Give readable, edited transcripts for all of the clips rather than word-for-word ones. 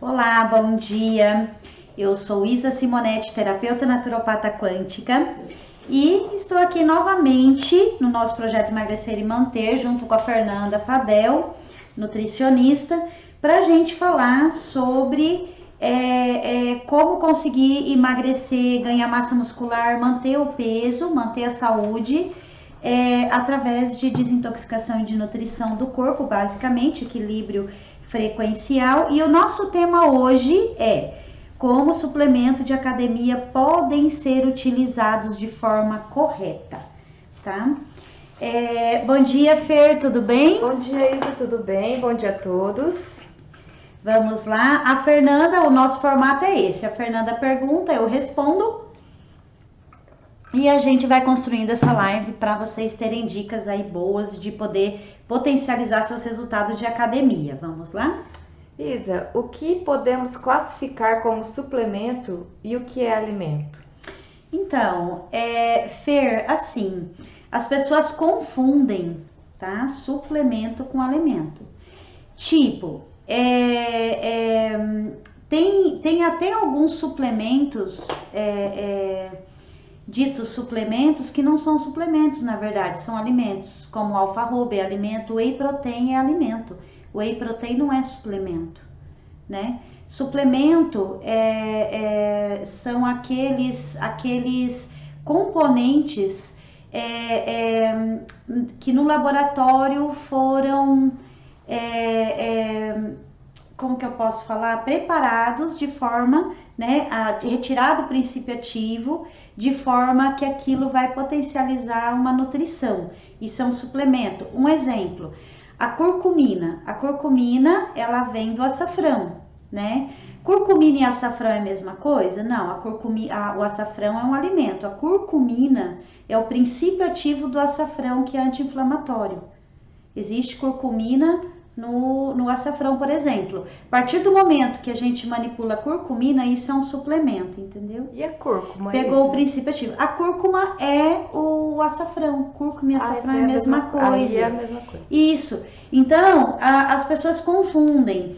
Olá, bom dia. Eu sou Isa Simonetti, terapeuta naturopata quântica, e estou aqui novamente no nosso projeto Emagrecer e Manter, junto com a Fernanda Fadel, nutricionista, para a gente falar sobre como conseguir emagrecer, ganhar massa muscular, manter o peso, manter a saúde, através de desintoxicação e de nutrição do corpo, basicamente, equilíbrio frequencial. E o nosso tema hoje é como suplemento de academia podem ser utilizados de forma correta, tá? Bom dia, Fer, tudo bem? Bom dia, Isa, tudo bem? Bom dia a todos. Vamos lá. A Fernanda, o nosso formato é esse. A Fernanda pergunta, eu respondo. E a gente vai construindo essa live para vocês terem dicas aí boas de poder potencializar seus resultados de academia. Vamos lá? Isa, o que podemos classificar como suplemento e o que é alimento? Então, Fer, assim, as pessoas confundem, tá? Suplemento com alimento. Tipo, tem até alguns suplementos, ditos suplementos, que não são suplementos, na verdade, são alimentos, como alfarroba é alimento, whey protein é alimento. Whey protein não é suplemento, né? Suplemento são aqueles componentes que no laboratório foram, como que eu posso falar, preparados de forma, né, retirado o princípio ativo, de forma que aquilo vai potencializar uma nutrição. Isso é um suplemento. Um exemplo, a curcumina. A curcumina, ela vem do açafrão, né? Curcumina e açafrão é a mesma coisa? Não, o açafrão é um alimento. A curcumina é o princípio ativo do açafrão, que é anti-inflamatório. Existe curcumina no açafrão, por exemplo. A partir do momento que a gente manipula a curcumina, isso é um suplemento, entendeu? E a cúrcuma? Pegou o princípio ativo. A cúrcuma é o açafrão. Cúrcuma e açafrão é a mesma coisa. Aí é a mesma coisa. Isso. Então, as pessoas confundem.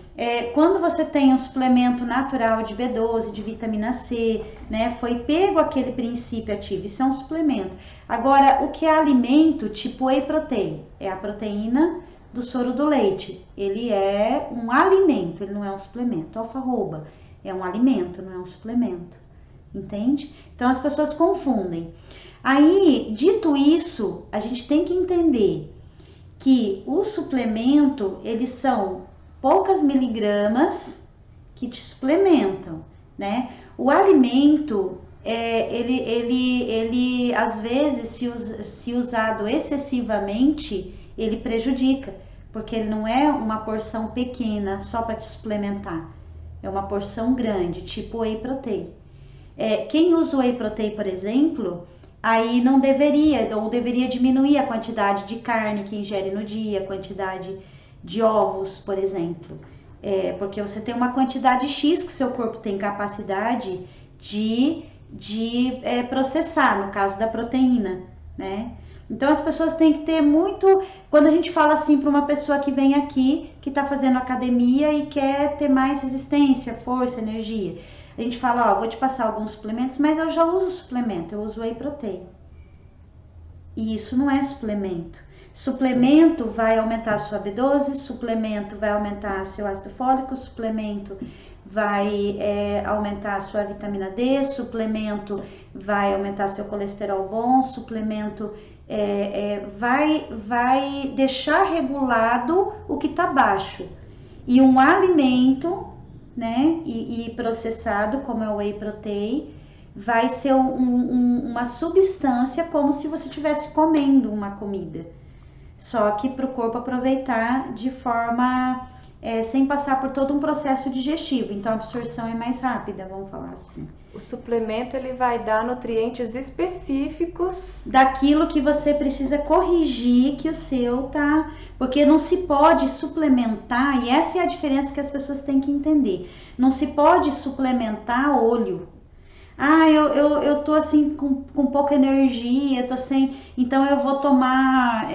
Quando você tem um suplemento natural de B12, de vitamina C, né? Foi pego aquele princípio ativo. Isso é um suplemento. Agora, o que é alimento, tipo whey protein? É a proteína do soro do leite. Ele é um alimento, ele não é um suplemento. Alfarroba é um alimento, não é um suplemento. Entende? Então as pessoas confundem. Aí, dito isso, a gente tem que entender que o suplemento, eles são poucas miligramas que te suplementam, né? O alimento, ele às vezes, se usado excessivamente, ele prejudica, porque ele não é uma porção pequena só para te suplementar, é uma porção grande, tipo whey protein. Quem usa o whey protein, por exemplo, aí não deveria, ou deveria diminuir a quantidade de carne que ingere no dia, a quantidade de ovos, por exemplo. Porque você tem uma quantidade X que seu corpo tem capacidade de processar, no caso da proteína, né? Então as pessoas têm que ter muito, quando a gente fala assim para uma pessoa que vem aqui, que está fazendo academia e quer ter mais resistência, força, energia, a gente fala, vou te passar alguns suplementos, mas eu já uso suplemento, eu uso whey protein. E isso não é suplemento. Suplemento vai aumentar a sua B12, suplemento vai aumentar seu ácido fólico, suplemento vai aumentar a sua vitamina D, suplemento vai aumentar seu colesterol bom, suplemento vai deixar regulado o que está baixo. E um alimento, né, e processado, como é o whey protein, vai ser uma substância como se você estivesse comendo uma comida. Só que para o corpo aproveitar de forma sem passar por todo um processo digestivo. Então a absorção é mais rápida, vamos falar assim. O suplemento, ele vai dar nutrientes específicos daquilo que você precisa corrigir, que o seu tá... Porque não se pode suplementar, e essa é a diferença que as pessoas têm que entender. Não se pode suplementar olho. Ah, eu tô assim com pouca energia, tô sem. Então eu vou tomar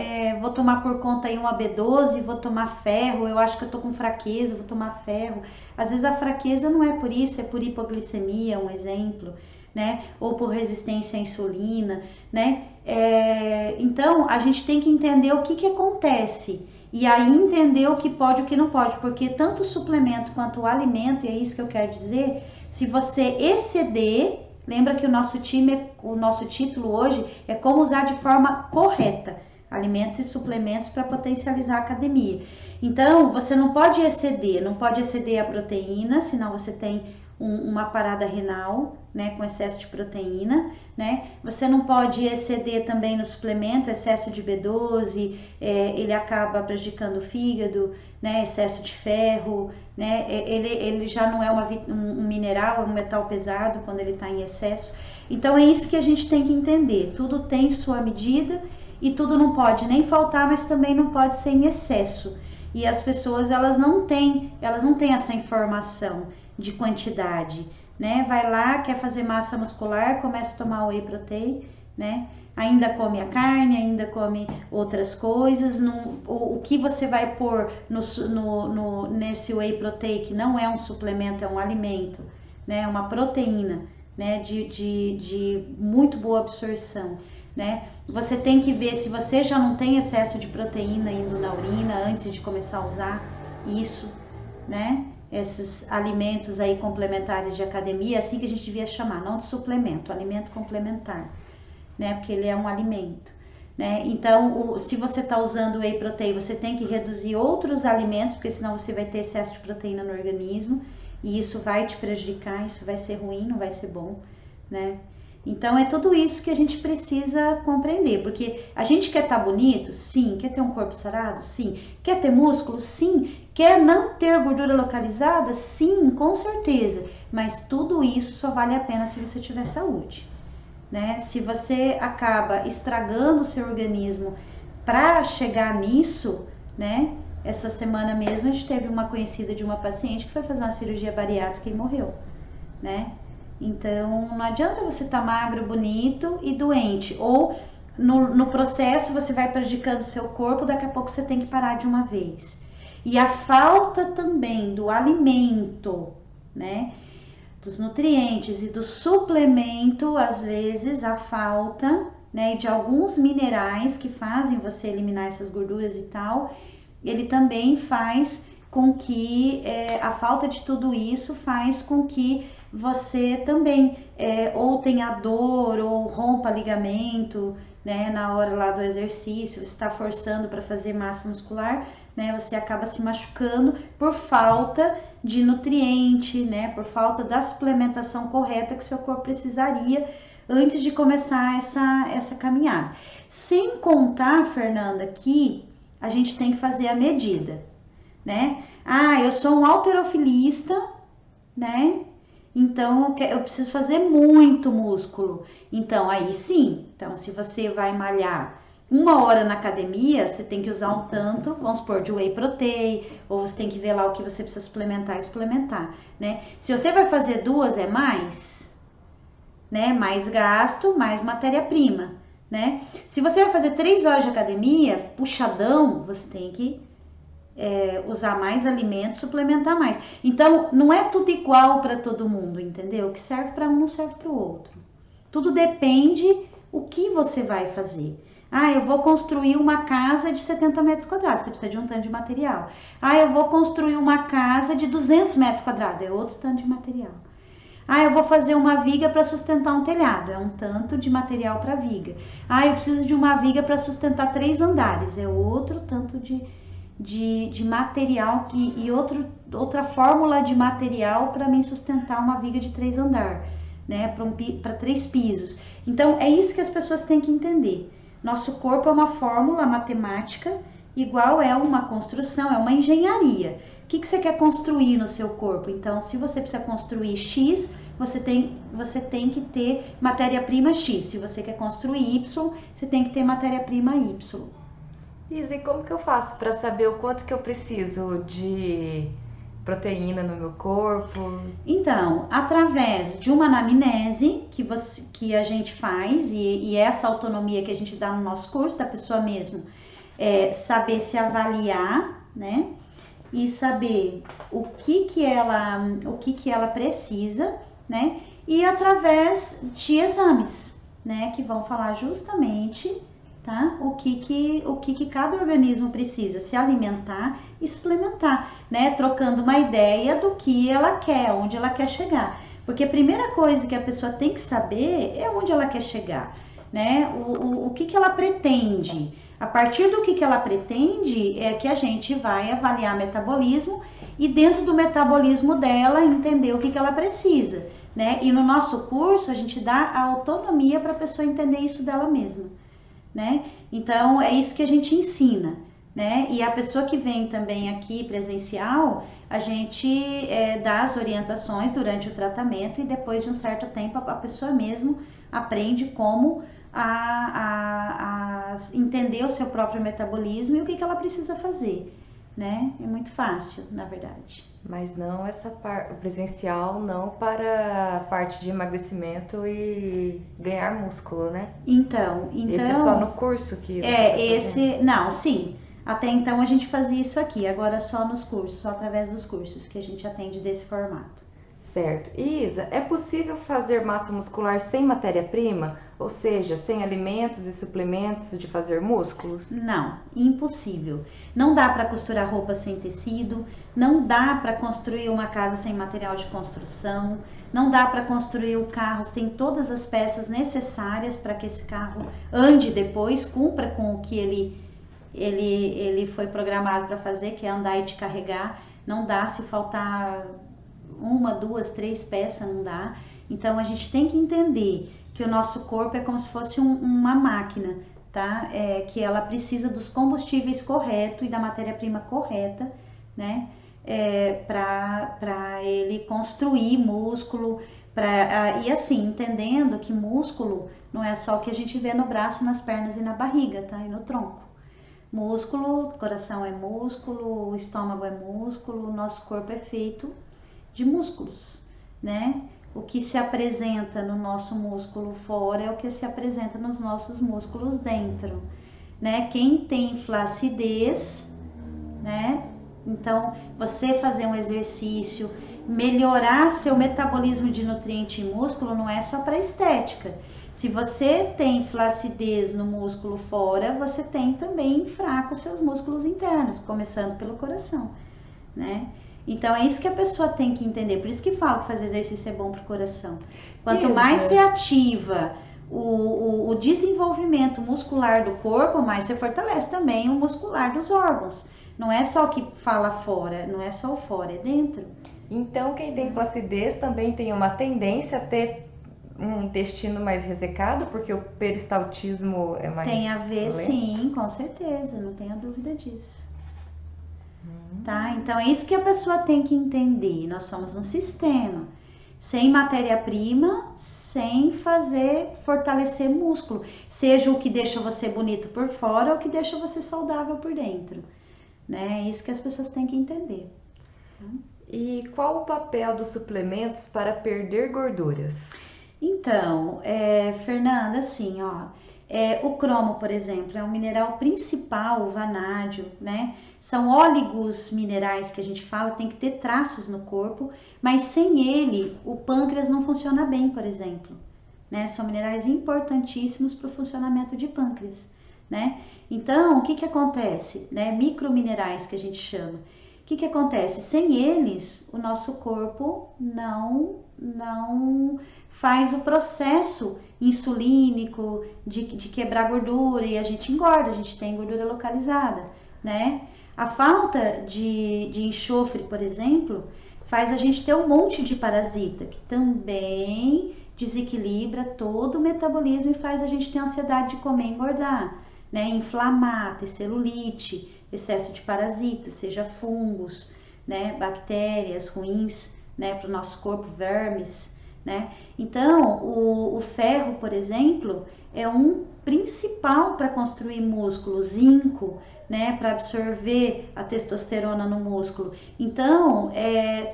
por conta aí uma B12, vou tomar ferro. Eu acho que eu tô com fraqueza, vou tomar ferro. Às vezes a fraqueza não é por isso, é por hipoglicemia, um exemplo, né? Ou por resistência à insulina, né? Então a gente tem que entender o que que acontece. E aí entender o que pode e o que não pode, porque tanto o suplemento quanto o alimento, e é isso que eu quero dizer, se você exceder, lembra que o nosso título hoje é como usar de forma correta alimentos e suplementos para potencializar a academia. Então, você não pode exceder a proteína, senão você tem uma parada renal, né, com excesso de proteína, né? Você não pode exceder também no suplemento, excesso de B12, ele acaba prejudicando o fígado, né? Excesso de ferro, né? Ele já não é um mineral, é um metal pesado quando ele está em excesso. Então é isso que a gente tem que entender. Tudo tem sua medida e tudo não pode nem faltar, mas também não pode ser em excesso. E as pessoas elas não têm essa informação de quantidade, né? Vai lá, quer fazer massa muscular, começa a tomar whey protein, né? Ainda come a carne, ainda come outras coisas. O que você vai pôr nesse whey protein, que não é um suplemento, é um alimento, né? Uma proteína, né? De muito boa absorção, né? Você tem que ver se você já não tem excesso de proteína indo na urina antes de começar a usar isso, né? Esses alimentos aí complementares de academia, é assim que a gente devia chamar, não de suplemento, alimento complementar, né? Porque ele é um alimento, né? Então, se você está usando whey protein, você tem que reduzir outros alimentos, porque senão você vai ter excesso de proteína no organismo e isso vai te prejudicar, isso vai ser ruim, não vai ser bom, né? Então é tudo isso que a gente precisa compreender, porque a gente quer estar bonito? Sim. Quer ter um corpo sarado? Sim. Quer ter músculo? Sim. Quer não ter gordura localizada? Sim, com certeza. Mas tudo isso só vale a pena se você tiver saúde, né? Se você acaba estragando o seu organismo para chegar nisso, né? Essa semana mesmo a gente teve uma conhecida de uma paciente que foi fazer uma cirurgia bariátrica e morreu, né? Então, não adianta você estar magro, bonito e doente. Ou no processo você vai prejudicando o seu corpo, daqui a pouco você tem que parar de uma vez. E a falta também do alimento, né? Dos nutrientes e do suplemento, às vezes a falta, né? De alguns minerais que fazem você eliminar essas gorduras e tal, ele também faz com que a falta de tudo isso faz com que você também ou tenha dor ou rompa ligamento, né, na hora lá do exercício, você está forçando para fazer massa muscular, né, você acaba se machucando por falta de nutriente, né, por falta da suplementação correta que seu corpo precisaria antes de começar essa caminhada. Sem contar, Fernanda, que a gente tem que fazer a medida, né? Ah, eu sou um halterofilista, né? Então eu preciso fazer muito músculo. Então aí sim, então se você vai malhar 1 hora na academia, você tem que usar um tanto, vamos supor, de whey protein, ou você tem que ver lá o que você precisa suplementar e suplementar, né? Se você vai fazer 2 é mais, né? Mais gasto, mais matéria-prima, né? Se você vai fazer 3 horas de academia, puxadão, você tem que usar mais alimentos, suplementar mais. Então, não é tudo igual para todo mundo, entendeu? O que serve para um não serve para o outro. Tudo depende o que você vai fazer. Ah, eu vou construir uma casa de 70 metros quadrados, você precisa de um tanto de material. Ah, eu vou construir uma casa de 200 metros quadrados, é outro tanto de material. Ah, eu vou fazer uma viga para sustentar um telhado, é um tanto de material para viga. Ah, eu preciso de uma viga para sustentar 3 andares, é outro tanto de material e outra fórmula de material para mim sustentar uma viga de 3 andares, né? Para 3 pisos. Então é isso que as pessoas têm que entender. Nosso corpo é uma fórmula matemática, igual é uma construção, é uma engenharia. O que você quer construir no seu corpo? Então, se você precisa construir X, você tem que ter matéria-prima X. Se você quer construir Y, você tem que ter matéria-prima Y. Isa, e como que eu faço para saber o quanto que eu preciso de proteína no meu corpo? Então, através de uma anamnese que a gente faz e essa autonomia que a gente dá no nosso curso, da pessoa mesmo saber se avaliar, né? E saber o que ela precisa, né? E através de exames, né? Que vão falar justamente, tá? O que cada organismo precisa se alimentar e suplementar, né? Trocando uma ideia do que ela quer, onde ela quer chegar. Porque a primeira coisa que a pessoa tem que saber é onde ela quer chegar, né? O que ela pretende. A partir do que ela pretende é que a gente vai avaliar metabolismo e dentro do metabolismo dela entender o que ela precisa, né? E no nosso curso a gente dá a autonomia para a pessoa entender isso dela mesma, né? Então é isso que a gente ensina, né? E a pessoa que vem também aqui presencial, a gente dá as orientações durante o tratamento e depois de um certo tempo a pessoa mesmo aprende como a entender o seu próprio metabolismo e o que ela precisa fazer, né? É muito fácil, na verdade. Mas não o presencial não para a parte de emagrecimento e ganhar músculo, né? Então, esse é só no curso que não, sim. Até então a gente fazia isso aqui, agora só nos cursos, só através dos cursos que a gente atende desse formato. Certo. E Isa, é possível fazer massa muscular sem matéria-prima? Ou seja, sem alimentos e suplementos de fazer músculos? Não, impossível. Não dá para costurar roupa sem tecido, não dá para construir uma casa sem material de construção, não dá para construir o carro sem todas as peças necessárias para que esse carro ande depois, cumpra com o que ele foi programado para fazer, que é andar e te carregar. Não dá se faltar uma, duas, três peças, não dá. Então a gente tem que entender que o nosso corpo é como se fosse uma máquina, tá? Que ela precisa dos combustíveis corretos e da matéria-prima correta, né? Para ele construir músculo, e assim, entendendo que músculo não é só o que a gente vê no braço, nas pernas e na barriga, tá? E no tronco. Músculo, coração é músculo, o estômago é músculo, o nosso corpo é feito de músculos, né? O que se apresenta no nosso músculo fora é o que se apresenta nos nossos músculos dentro, né? Quem tem flacidez, né? Então, você fazer um exercício, melhorar seu metabolismo de nutriente e músculo não é só para estética. Se você tem flacidez no músculo fora, você tem também fraco seus músculos internos, começando pelo coração, né? Então é isso que a pessoa tem que entender. Por isso que falo que fazer exercício é bom para o coração. Quanto mais você ativa o desenvolvimento muscular do corpo, mais você fortalece também o muscular dos órgãos. Não é só o que fala fora, não é só o fora, é dentro. Então quem tem flacidez também tem uma tendência a ter um intestino mais ressecado, porque o peristaltismo é mais Tem a ver, lento? sim, com certeza, não tenha dúvida disso. Tá? Então é isso que a pessoa tem que entender. Nós somos um sistema, sem matéria-prima, sem fortalecer músculo, seja o que deixa você bonito por fora ou o que deixa você saudável por dentro, né? É isso que as pessoas têm que entender. E qual o papel dos suplementos para perder gorduras? Então, Fernanda, assim, ó, o cromo, por exemplo, é um mineral principal, o vanádio, né? São óligos minerais que a gente fala, tem que ter traços no corpo, mas sem ele o pâncreas não funciona bem, por exemplo, né? São minerais importantíssimos para o funcionamento de pâncreas, né? Então, o que acontece, né? Microminerais que a gente chama. O que acontece? Sem eles, o nosso corpo não faz o processo insulínico de quebrar gordura e a gente engorda, a gente tem gordura localizada, né? A falta de enxofre, por exemplo, faz a gente ter um monte de parasita, que também desequilibra todo o metabolismo e faz a gente ter ansiedade de comer e engordar, né? Inflamar, ter celulite, excesso de parasitas, seja fungos, né? Bactérias ruins, né? Para o nosso corpo, vermes, né? Então, o ferro, por exemplo, é um principal para construir músculo, zinco, né, para absorver a testosterona no músculo. Então,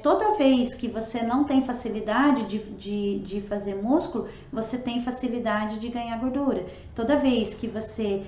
toda vez que você não tem facilidade de fazer músculo, você tem facilidade de ganhar gordura. Toda vez que você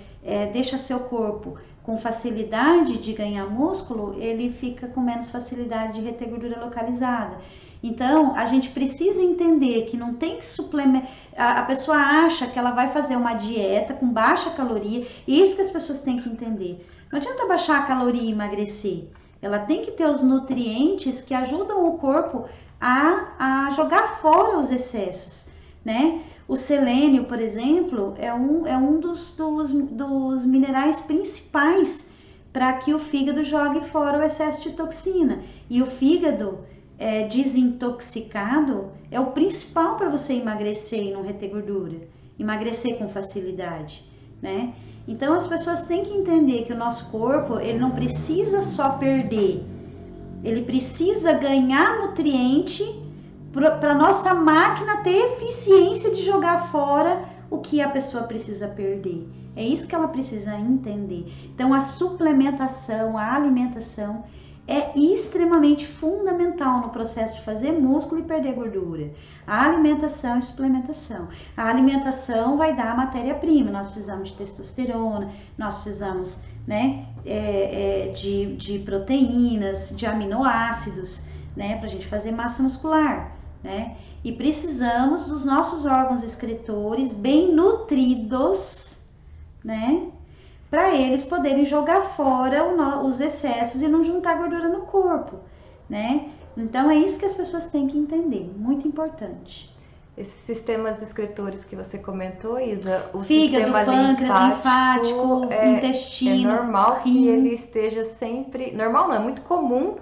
deixa seu corpo com facilidade de ganhar músculo, ele fica com menos facilidade de reter gordura localizada. Então, a gente precisa entender que não tem que suplementar. A pessoa acha que ela vai fazer uma dieta com baixa caloria, e isso que as pessoas têm que entender. Não adianta baixar a caloria e emagrecer. Ela tem que ter os nutrientes que ajudam o corpo a jogar fora os excessos, né? O selênio, por exemplo, é um dos minerais principais para que o fígado jogue fora o excesso de toxina. E o fígado desintoxicado é o principal para você emagrecer e não reter gordura. Emagrecer com facilidade, né? Então as pessoas têm que entender que o nosso corpo, ele não precisa só perder, ele precisa ganhar nutriente para nossa máquina ter eficiência de jogar fora o que a pessoa precisa perder. É isso que ela precisa entender. Então a suplementação, a alimentação é extremamente fundamental no processo de fazer músculo e perder gordura. A alimentação e suplementação. A alimentação vai dar a matéria-prima. Nós precisamos de testosterona, nós precisamos, né, de proteínas, de aminoácidos, né, para a gente fazer massa muscular, né? E precisamos dos nossos órgãos excretores bem nutridos, né, para eles poderem jogar fora os excessos e não juntar gordura no corpo, né? Então é isso que as pessoas têm que entender, muito importante. Esses sistemas excretores que você comentou, Isa, o fígado, sistema pâncreas, linfático, intestino, é normal rim. que ele esteja sempre... Normal não, é muito comum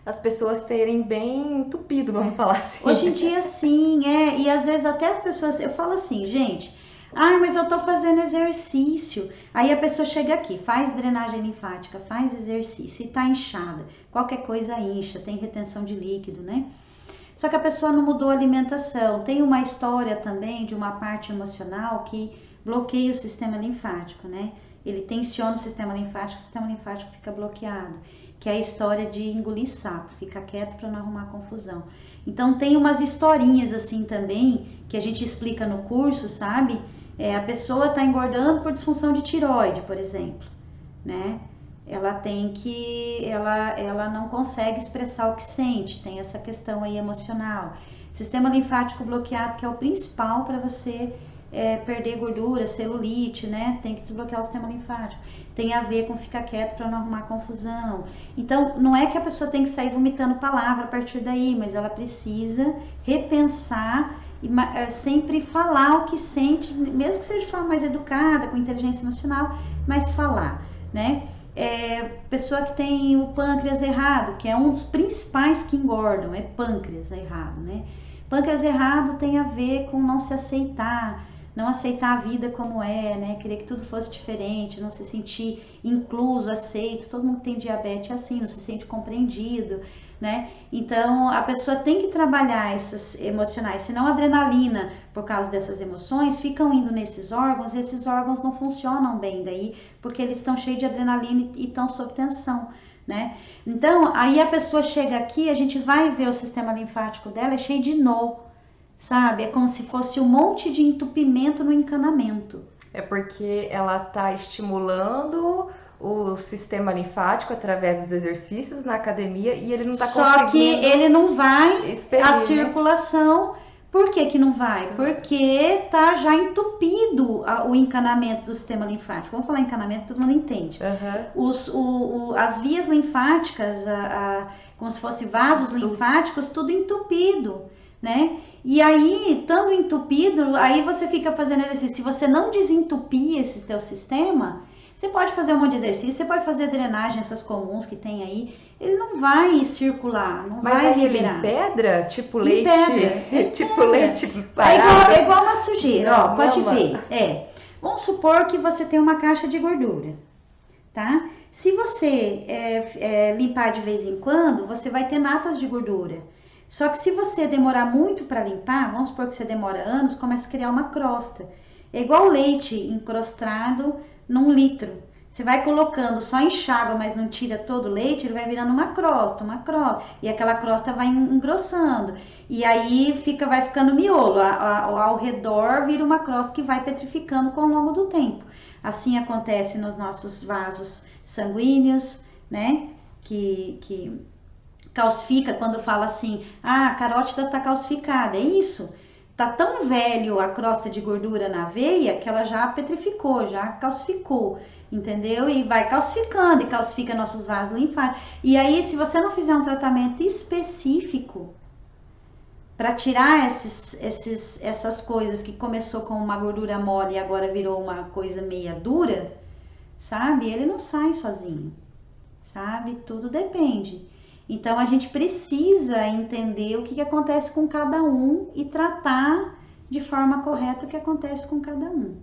as pessoas terem bem entupido, vamos falar assim. Hoje em dia sim, e às vezes até as pessoas... Eu falo assim, gente... mas eu tô fazendo exercício. Aí a pessoa chega aqui, faz drenagem linfática, faz exercício e tá inchada. Qualquer coisa incha, tem retenção de líquido, né? Só que a pessoa não mudou a alimentação. Tem uma história também de uma parte emocional que bloqueia o sistema linfático, né? Ele tensiona o sistema linfático fica bloqueado. Que é a história de engolir sapo, fica quieto para não arrumar confusão. Então tem umas historinhas assim também, que a gente explica no curso, sabe? A pessoa está engordando por disfunção de tireoide, por exemplo, né? Ela não consegue expressar o que sente, tem essa questão aí emocional. Sistema linfático bloqueado, que é o principal para você perder gordura, celulite, né? Tem que desbloquear o sistema linfático. Tem a ver com ficar quieto para não arrumar confusão. Então, não é que a pessoa tem que sair vomitando palavra a partir daí, mas ela precisa repensar e sempre falar o que sente, mesmo que seja de forma mais educada, com inteligência emocional, mas falar, né? Pessoa que tem o pâncreas errado, que é um dos principais que engordam, é pâncreas errado, né? Pâncreas errado tem a ver com não se aceitar, não aceitar a vida como é, né? Querer que tudo fosse diferente, não se sentir incluso, aceito. Todo mundo que tem diabetes é assim, não se sente compreendido, né? Então, a pessoa tem que trabalhar essas emocionais, senão a adrenalina, por causa dessas emoções, ficam indo nesses órgãos e esses órgãos não funcionam bem daí, porque eles estão cheios de adrenalina e estão sob tensão, né? Então, aí a pessoa chega aqui, a gente vai ver o sistema linfático dela, é cheio de nó, sabe? É como se fosse um monte de entupimento no encanamento. É porque ela está estimulando o sistema linfático através dos exercícios na academia e ele não está conseguindo... Só que ele não vai expelir, a circulação... Por que que não vai? Porque tá já entupido o encanamento do sistema linfático. Vamos falar encanamento, todo mundo entende. As vias linfáticas, como se fossem vasos linfáticos, tudo entupido, né? E aí, estando entupido, aí você fica fazendo exercício. Se você não desentupir esse teu sistema, você pode fazer um monte de exercício, você pode fazer drenagem, essas comuns que tem aí, ele não vai circular, não vai liberar. Mas em pedra? Tipo leite? Tipo leite parado? É igual uma sujeira, ó, pode ver. Vamos supor que você tem uma caixa de gordura, tá? Se você limpar de vez em quando, você vai ter natas de gordura. Só que se você demorar muito para limpar, vamos supor que você demora anos, começa a criar uma crosta. É igual leite encrostado num litro. Você vai colocando, só enxágua, mas não tira todo o leite, ele vai virando uma crosta, uma crosta. E aquela crosta vai engrossando. E aí vai ficando miolo. Ao redor vira uma crosta que vai petrificando com o longo do tempo. Assim acontece nos nossos vasos sanguíneos, né? Que calcifica quando fala assim, a carótida está calcificada. É isso. Tá tão velho a crosta de gordura na veia que ela já petrificou, já calcificou, entendeu? E vai calcificando e calcifica nossos vasos linfáticos. E aí, se você não fizer um tratamento específico para tirar essas coisas que começou com uma gordura mole e agora virou uma coisa meia dura, sabe? Ele não sai sozinho, sabe? Tudo depende. Então, a gente precisa entender o que acontece com cada um e tratar de forma correta o que acontece com cada um.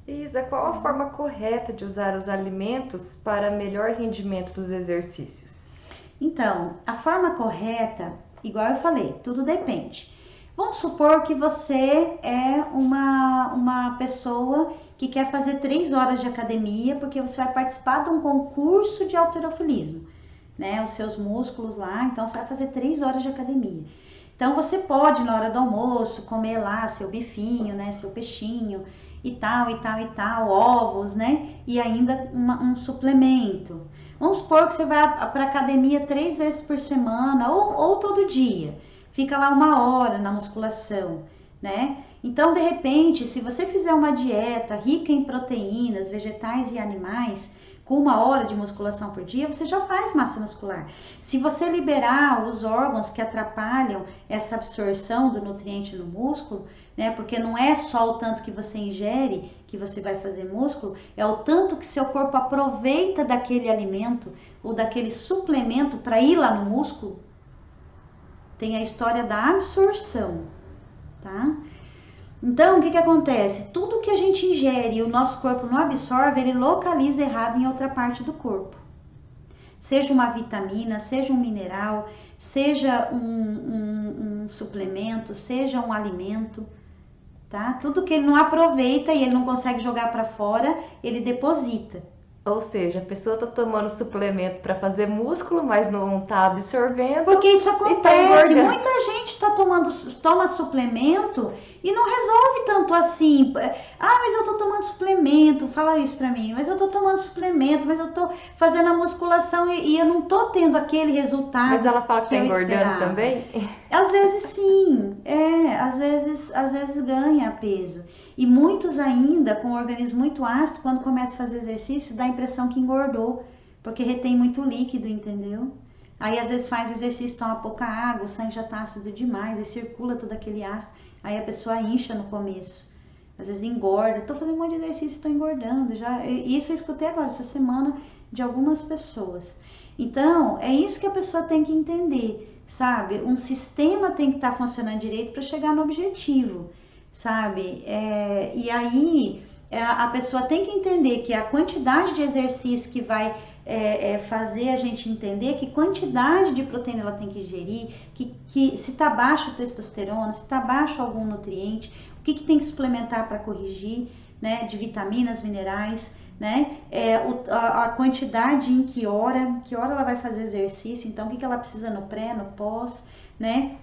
Isa, qual a forma correta de usar os alimentos para melhor rendimento dos exercícios? Então, a forma correta, igual eu falei, tudo depende. Vamos supor que você é uma pessoa que quer fazer 3 horas de academia porque você vai participar de um concurso de halterofilismo. Né, os seus músculos lá, então você vai fazer 3 horas de academia. Então você pode, na hora do almoço, comer lá seu bifinho, né, seu peixinho e tal, ovos, né, e ainda um suplemento. Vamos supor que você vai para academia 3 vezes por semana ou todo dia. Fica lá 1 hora na musculação, né? Então, de repente, se você fizer uma dieta rica em proteínas, vegetais e animais, com 1 hora de musculação por dia, você já faz massa muscular. Se você liberar os órgãos que atrapalham essa absorção do nutriente no músculo, né? Porque não é só o tanto que você ingere que você vai fazer músculo, é o tanto que seu corpo aproveita daquele alimento ou daquele suplemento para ir lá no músculo. Tem a história da absorção, tá? Então, o que acontece? Tudo que a gente ingere e o nosso corpo não absorve, ele localiza errado em outra parte do corpo. Seja uma vitamina, seja um mineral, seja um suplemento, seja um alimento, tá? Tudo que ele não aproveita e ele não consegue jogar para fora, ele deposita. Ou seja, a pessoa está tomando suplemento para fazer músculo, mas não está absorvendo. Porque isso acontece. Muita gente toma suplemento e não resolve tanto assim. Ah, mas eu tô tomando suplemento, fala isso pra mim. Mas eu tô tomando suplemento, mas eu tô fazendo a musculação e eu não tô tendo aquele resultado. Mas ela fala que tá engordando esperava. também? Às vezes sim, às vezes ganha peso. E muitos ainda, com o organismo muito ácido, quando começa a fazer exercício, dá a impressão que engordou, porque retém muito líquido, entendeu? Aí às vezes faz exercício, toma pouca água, o sangue já tá ácido demais, aí circula todo aquele ácido, aí a pessoa incha no começo. Às vezes engorda, tô fazendo um monte de exercício, tô engordando. Isso eu escutei agora, essa semana, de algumas pessoas. Então, é isso que a pessoa tem que entender, sabe? Um sistema tem que estar funcionando direito para chegar no objetivo, sabe? E aí a pessoa tem que entender que a quantidade de exercício que vai fazer a gente entender que quantidade de proteína ela tem que ingerir, que se está baixo testosterona, se está baixo algum nutriente, o que tem que suplementar para corrigir, né? De vitaminas, minerais, né? A quantidade em que hora ela vai fazer exercício, então o que ela precisa no pré, no pós, né?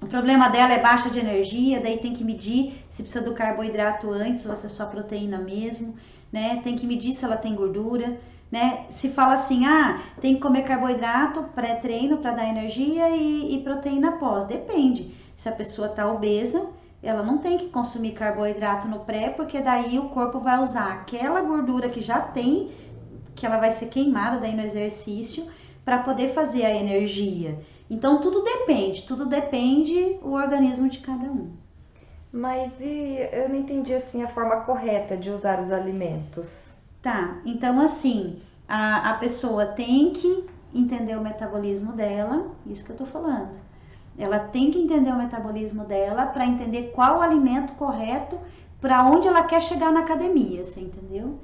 O problema dela é baixa de energia, daí tem que medir se precisa do carboidrato antes ou se é só proteína mesmo, né? Tem que medir se ela tem gordura, né? Se fala assim, tem que comer carboidrato pré-treino para dar energia e proteína pós, depende. Se a pessoa tá obesa, ela não tem que consumir carboidrato no pré, porque daí o corpo vai usar aquela gordura que já tem, que ela vai ser queimada daí no exercício, para poder fazer a energia. Então tudo depende o organismo de cada um. Mas eu não entendi assim a forma correta de usar os alimentos. Tá, então assim, a pessoa tem que entender o metabolismo dela, isso que eu tô falando. Ela tem que entender o metabolismo dela para entender qual o alimento correto para onde ela quer chegar na academia, você entendeu?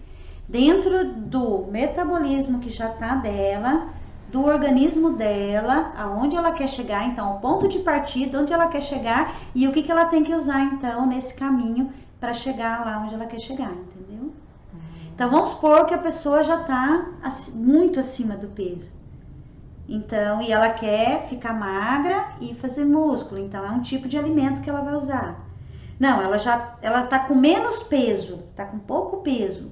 Dentro do metabolismo que já tá dela, do organismo dela, aonde ela quer chegar, então, o ponto de partida, onde ela quer chegar e o que ela tem que usar, então, nesse caminho para chegar lá onde ela quer chegar, entendeu? Então, vamos supor que a pessoa já está muito acima do peso. Então, e ela quer ficar magra e fazer músculo, então é um tipo de alimento que ela vai usar. Não, ela tá com menos peso, tá com pouco peso,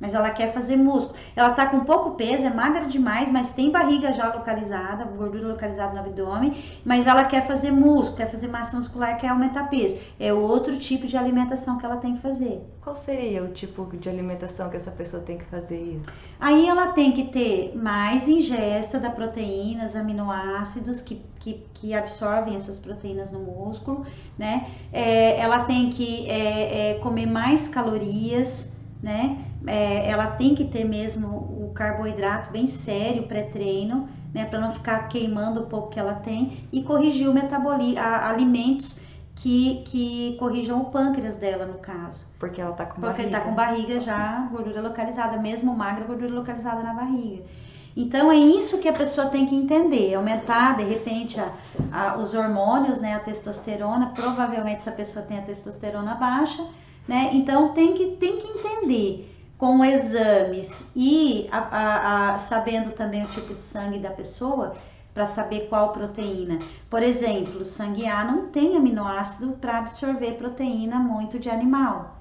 mas ela quer fazer músculo. Ela tá com pouco peso, é magra demais, mas tem barriga já localizada, gordura localizada no abdômen, mas ela quer fazer músculo, quer fazer massa muscular, quer aumentar peso. É outro tipo de alimentação que ela tem que fazer. Qual seria o tipo de alimentação que essa pessoa tem que fazer isso? Aí ela tem que ter mais ingesta da proteínas, aminoácidos que absorvem essas proteínas no músculo, né? Ela tem que comer mais calorias, né? Ela tem que ter mesmo o carboidrato bem sério, pré-treino, né? Para não ficar queimando o pouco que ela tem e corrigir o metabolismo, alimentos que corrijam o pâncreas dela, no caso. Porque ela tá com Porque barriga. tá com barriga já, gordura localizada, mesmo magra, gordura localizada na barriga. Então é isso que a pessoa tem que entender, aumentar de repente os hormônios, né, a testosterona, provavelmente essa pessoa tem a testosterona baixa, né? Então tem que entender com exames e sabendo também o tipo de sangue da pessoa, para saber qual proteína. Por exemplo, o sangue A não tem aminoácido para absorver proteína muito de animal,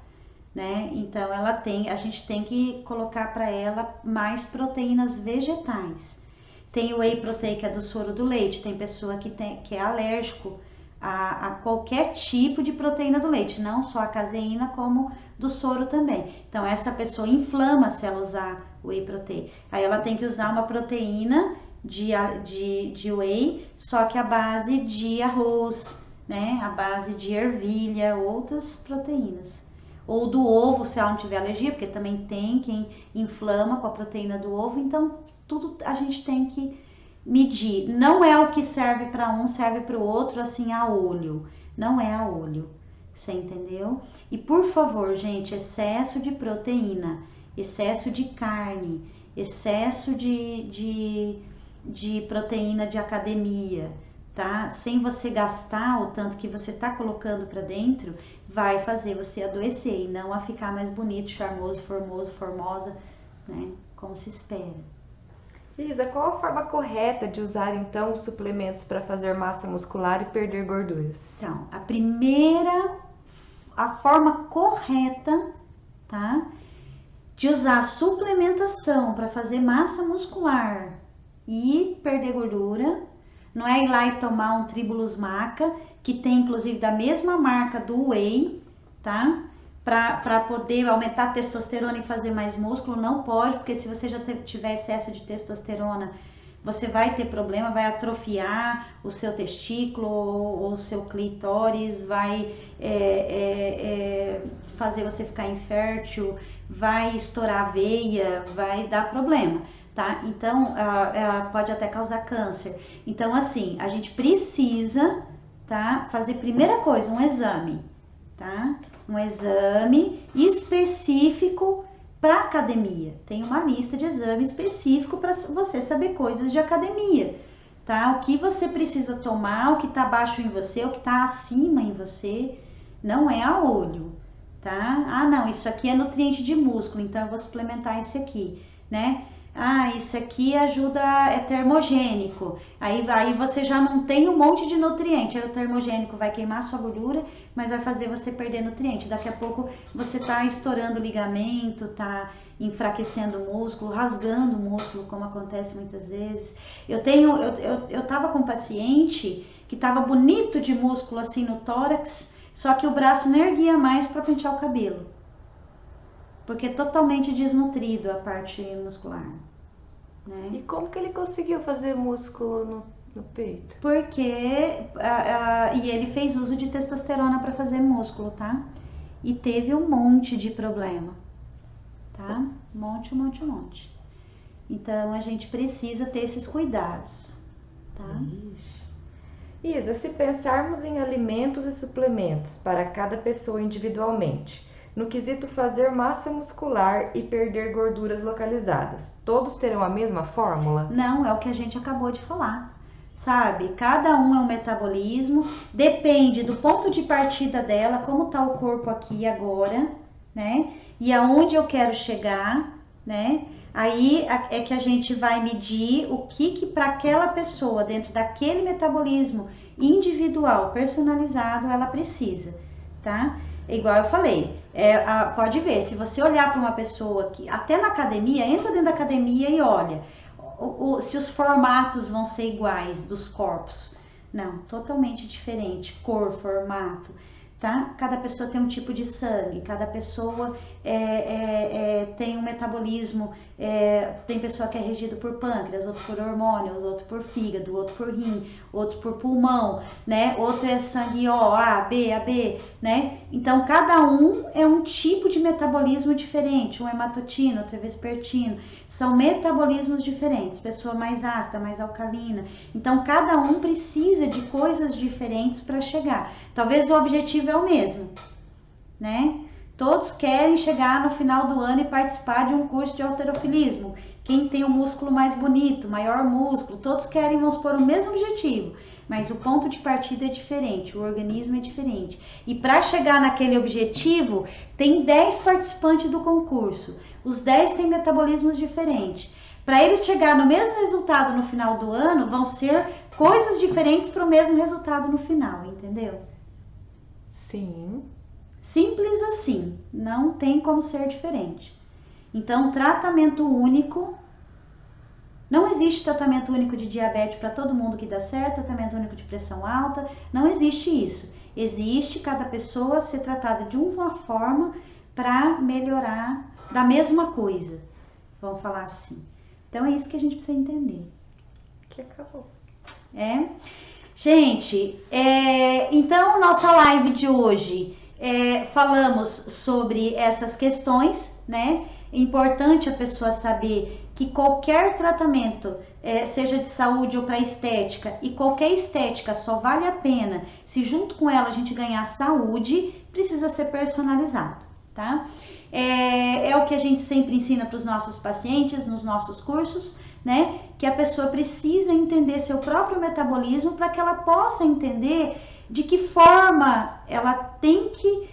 né? Então a gente tem que colocar para ela mais proteínas vegetais. Tem o whey protein, que é do soro do leite. Tem pessoa que é alérgico a qualquer tipo de proteína do leite, não só a caseína, como do soro também. Então essa pessoa inflama se ela usar o whey protein. Aí ela tem que usar uma proteína de whey, só que a base de arroz, né? A base de ervilha, outras proteínas. Ou do ovo, se ela não tiver alergia, porque também tem quem inflama com a proteína do ovo. Então, tudo a gente tem que medir. Não é o que serve para um, serve para o outro, assim, a olho. Não é a olho. Você entendeu? E, por favor, gente, excesso de proteína, excesso de carne, excesso de proteína de academia, tá? Sem você gastar o tanto que você tá colocando para dentro, vai fazer você adoecer e não a ficar mais bonito, charmoso, formoso, formosa, né? Como se espera. Isa, qual a forma correta de usar então os suplementos para fazer massa muscular e perder gorduras? Então, a forma correta, tá? De usar suplementação para fazer massa muscular e perder gordura, não é ir lá e tomar um Tribulus Maca, que tem inclusive da mesma marca do whey, tá? Para poder aumentar a testosterona e fazer mais músculo, não pode, porque se você já tiver excesso de testosterona, você vai ter problema, vai atrofiar o seu testículo ou o seu clitóris, vai fazer você ficar infértil, vai estourar a veia, vai dar problema. Tá? Então, pode até causar câncer. Então, assim, a gente precisa, tá, fazer primeira coisa, um exame, tá? Um exame específico para academia. Tem uma lista de exames específico para você saber coisas de academia, tá? O que você precisa tomar, o que tá baixo em você, o que tá acima em você, não é a olho, tá? Ah, não, isso aqui é nutriente de músculo, então eu vou suplementar esse aqui, né? Ah, isso aqui ajuda, é termogênico. Aí você já não tem um monte de nutriente. Aí o termogênico vai queimar sua gordura, mas vai fazer você perder nutriente. Daqui a pouco você tá estourando o ligamento, tá enfraquecendo o músculo, rasgando o músculo, como acontece muitas vezes. Eu tava com um paciente que tava bonito de músculo assim no tórax, só que o braço não erguia mais para pentear o cabelo. Porque é totalmente desnutrido a parte muscular, né? E como que ele conseguiu fazer músculo no peito? Porque e ele fez uso de testosterona para fazer músculo, tá? E teve um monte de problema, tá? Um monte. Então a gente precisa ter esses cuidados, tá? Isa, se pensarmos em alimentos e suplementos para cada pessoa individualmente, No quesito fazer massa muscular e perder gorduras localizadas, todos terão a mesma fórmula? Não, é o que a gente acabou de falar. Sabe? Cada um é um metabolismo, depende do ponto de partida dela, como tá o corpo aqui agora, né? E aonde eu quero chegar, né? Aí é que a gente vai medir o que para aquela pessoa, dentro daquele metabolismo individual, personalizado, ela precisa, tá? Igual eu falei, pode ver, se você olhar para uma pessoa que, até na academia, entra dentro da academia e olha, se os formatos vão ser iguais dos corpos. Não, totalmente diferente, cor, formato, tá? Cada pessoa tem um tipo de sangue, cada pessoa tem um metabolismo, tem pessoa que é regida por pâncreas, outro por hormônio, outro por fígado, outro por rim, outro por pulmão, né? Outro é sangue O, A, B, AB, né? Então, cada um é um tipo de metabolismo diferente, um é matutino, outro é vespertino, são metabolismos diferentes, pessoa mais ácida, mais alcalina, então cada um precisa de coisas diferentes para chegar. Talvez o objetivo é o mesmo, né? Todos querem chegar no final do ano e participar de um curso de halterofilismo. Quem tem o músculo mais bonito, maior músculo, todos querem, vamos supor, o mesmo objetivo, mas o ponto de partida é diferente, o organismo é diferente. E para chegar naquele objetivo, tem 10 participantes do concurso. Os 10 têm metabolismos diferentes. Para eles chegar no mesmo resultado no final do ano, vão ser coisas diferentes para o mesmo resultado no final, entendeu? Sim. Simples assim, não tem como ser diferente. Então, tratamento único, não existe tratamento único de diabetes para todo mundo que dá certo, tratamento único de pressão alta, não existe isso. Existe cada pessoa ser tratada de uma forma para melhorar da mesma coisa, vamos falar assim. Então, é isso que a gente precisa entender. Que acabou. Gente, então, nossa live de hoje... falamos sobre essas questões, né? É importante a pessoa saber que qualquer tratamento, seja de saúde ou para estética, e qualquer estética só vale a pena se junto com ela a gente ganhar saúde, precisa ser personalizado, tá? É o que a gente sempre ensina para os nossos pacientes nos nossos cursos, né? Que a pessoa precisa entender seu próprio metabolismo para que ela possa entender de que forma ela tem que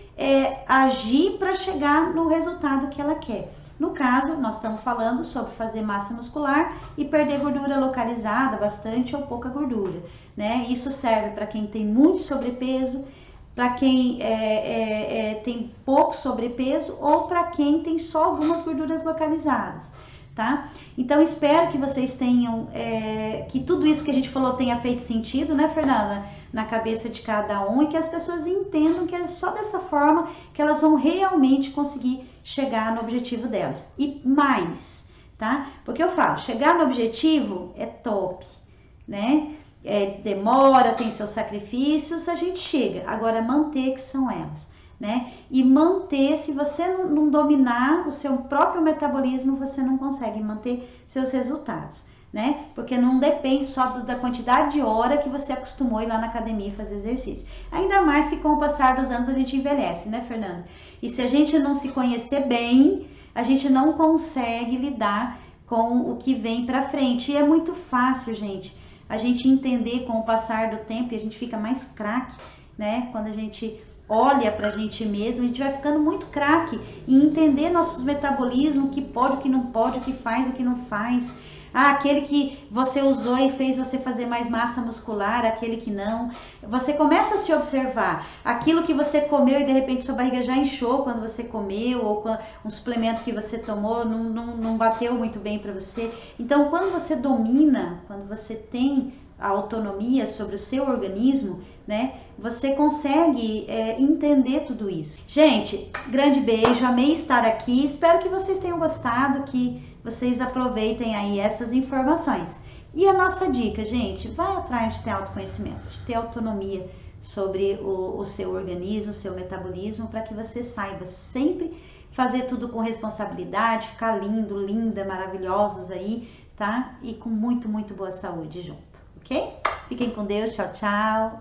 agir para chegar no resultado que ela quer. No caso, nós estamos falando sobre fazer massa muscular e perder gordura localizada, bastante ou pouca gordura, né? Isso serve para quem tem muito sobrepeso, para quem tem pouco sobrepeso ou para quem tem só algumas gorduras localizadas. Tá? Então, espero que vocês tenham, que tudo isso que a gente falou tenha feito sentido, né, Fernanda? Na cabeça de cada um, e que as pessoas entendam que é só dessa forma que elas vão realmente conseguir chegar no objetivo delas. E mais, tá? Porque eu falo, chegar no objetivo é top, né? Demora, tem seus sacrifícios, a gente chega. Agora, manter que são elas. Né? E manter, se você não dominar o seu próprio metabolismo, você não consegue manter seus resultados, né? Porque não depende só da quantidade de hora que você acostumou ir lá na academia e fazer exercício. Ainda mais que com o passar dos anos a gente envelhece, né, Fernanda? E se a gente não se conhecer bem, a gente não consegue lidar com o que vem pra frente. E é muito fácil, gente, a gente entender com o passar do tempo, e a gente fica mais craque, né? Quando a gente olha pra gente mesmo, a gente vai ficando muito craque e entender nossos metabolismos, o que pode, o que não pode, o que faz, o que não faz. Aquele que você usou e fez você fazer mais massa muscular, aquele que não. Você começa a se observar. Aquilo que você comeu e de repente sua barriga já inchou quando você comeu, ou um suplemento que você tomou não bateu muito bem para você. Então, quando você domina, quando você tem a autonomia sobre o seu organismo, né? Você consegue entender tudo isso. Gente, grande beijo, amei estar aqui. Espero que vocês tenham gostado, que vocês aproveitem aí essas informações. E a nossa dica, gente, vai atrás de ter autoconhecimento, de ter autonomia sobre o seu organismo, o seu metabolismo, para que você saiba sempre fazer tudo com responsabilidade, ficar lindo, linda, maravilhosos aí, tá? E com muito, muito boa saúde junto, ok? Fiquem com Deus, tchau, tchau!